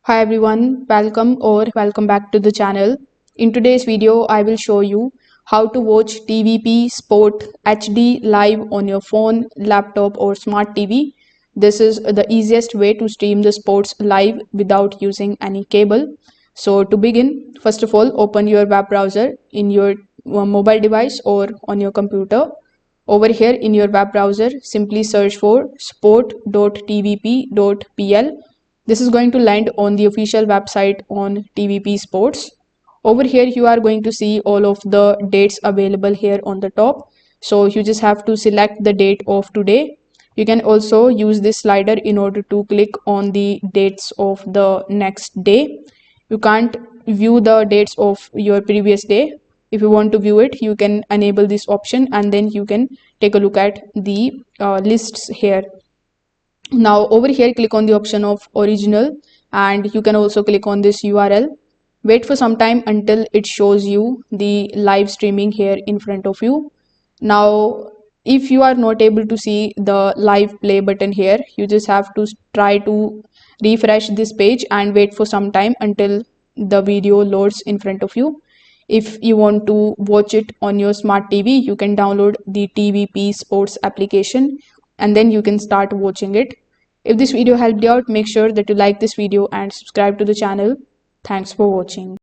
Hi everyone, welcome back to the channel. In today's video, I will show you how to watch TVP Sport HD live on your phone, laptop or smart TV. This is the easiest way to stream the sports live without using any cable. So to begin, first of all, open your web browser in your mobile device or on your computer. Over here in your web browser, simply search for sport.tvp.pl. This is going to land on the official website on TVP Sports. Over here, you are going to see all of the dates available here on the top. So you just have to select the date of today. You can also use this slider in order to click on the dates of the next day. You can't view the dates of your previous day. If you want to view it, you can enable this option and then you can take a look at the lists here. Now over here, click on the option of original and you can also click on this URL. Wait for some time until it shows you the live streaming here in front of you. Now, if you are not able to see the live play button here, you just have to try to refresh this page and wait for some time until the video loads in front of you. If you want to watch it on your smart TV, you can download the TVP Sports application and then you can start watching it. If this video helped you out, make sure that you like this video and subscribe to the channel. Thanks for watching.